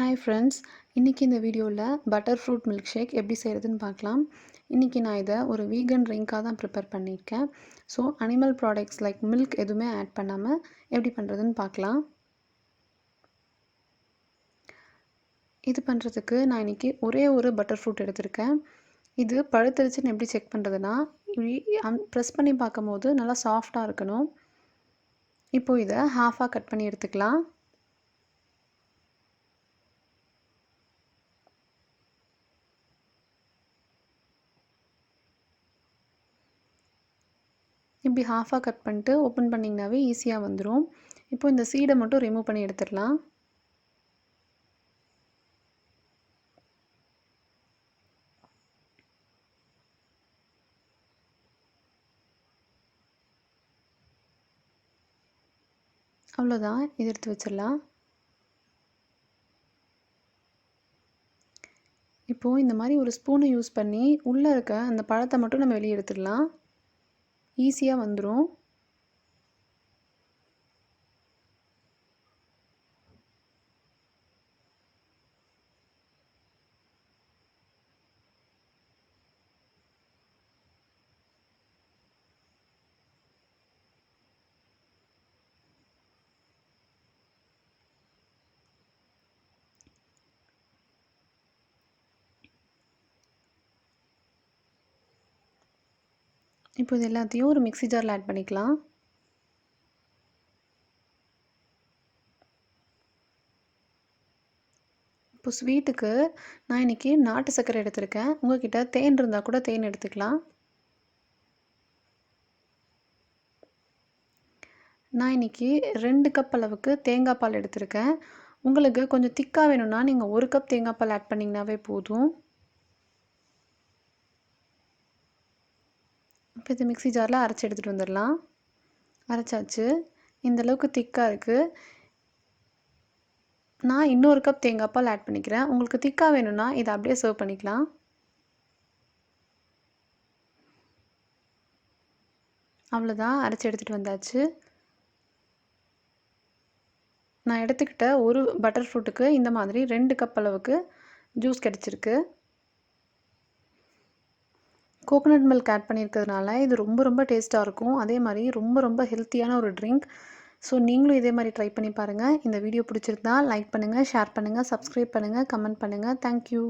Hi friends, இன்னைக்கு இந்த வீடியோவில் butterfruit milkshake எப்படி செய்கிறதுன்னு பார்க்கலாம். இன்னைக்கு நான் இதை ஒரு vegan ட்ரிங்காக தான் ப்ரிப்பேர் பண்ணியிருக்கேன். So animal products like milk எதுவுமே ஆட் பண்ணாமல் எப்படி பண்ணுறதுன்னு பார்க்கலாம். இது பண்ணுறதுக்கு நான் இன்றைக்கி ஒரே ஒரு பட்டர்ஃப்ரூட் எடுத்திருக்கேன். இது பழுத்துருச்சுன்னு எப்படி செக் பண்ணுறதுனா, இப்படி ப்ரெஸ் பண்ணி பார்க்கும்போது நல்லா சாஃப்டாக இருக்கணும். இப்போது இதை ஹாஃபாக கட் பண்ணி எடுத்துக்கலாம். இப்படி ஹாஃபாக கட் பண்ணிட்டு ஓப்பன் பண்ணிங்கனாவே ஈஸியாக வந்துடும். இப்போ இந்த சீடை மட்டும் ரிமூவ் பண்ணி எடுத்துடலாம். அவ்வளோதான், இது எடுத்து வச்சிடலாம். இப்போது இந்த மாதிரி ஒரு ஸ்பூனை யூஸ் பண்ணி உள்ளே இருக்க அந்த பழத்தை மட்டும் நம்ம வெளியே எடுத்துடலாம். ஈஸியாக வந்துடும். இப்போ இது எல்லாத்தையும் ஒரு மிக்ஸி ஜாரில் ஆட் பண்ணிக்கலாம். இப்போ ஸ்வீட்டுக்கு நான் இன்றைக்கி நாட்டு சர்க்கரை எடுத்திருக்கேன். உங்கள்கிட்ட தேன் இருந்தால் கூட தேன் எடுத்துக்கலாம். நான் இன்றைக்கி 2 கப் அளவுக்கு தேங்காய் பால் எடுத்திருக்கேன். உங்களுக்கு கொஞ்சம் திக்காக வேணும்னா நீங்கள் 1 கப் தேங்காய் பால் ஆட் பண்ணிங்கனாவே போதும். இப்போ இது மிக்ஸி ஜாரில் அரைச்சி எடுத்துகிட்டு வந்துடலாம். அரைச்சாச்சு. இந்தளவுக்கு திக்காக இருக்குது. நான் இன்னொரு கப் தேங்காய் பால் ஆட் பண்ணிக்கிறேன். உங்களுக்கு திக்காக வேணும்னா இதை அப்படியே சர்வ் பண்ணிக்கலாம். அவ்வளோதான், அரைச்சி எடுத்துகிட்டு வந்தாச்சு. நான் எடுத்துக்கிட்ட ஒரு பட்டர் ஃப்ரூட்டுக்கு இந்த மாதிரி 2 கப் அளவுக்கு ஜூஸ் கிடச்சிருக்கு. கோகோனட் மில்க் ஆட் பண்ணியிருக்கிறதுனால இது ரொம்ப டேஸ்ட்டாக இருக்கும். அதே மாதிரி ரொம்ப ஹெல்த்தியான ஒரு ட்ரிங்க். ஸோ நீங்களும் இதே மாதிரி ட்ரை பண்ணி பாருங்கள். இந்த வீடியோ பிடிச்சிருந்தா லைக் பண்ணுங்கள், ஷேர் பண்ணுங்கள், சப்ஸ்கிரைப் பண்ணுங்கள், கமெண்ட் பண்ணுங்கள். தேங்க்யூ.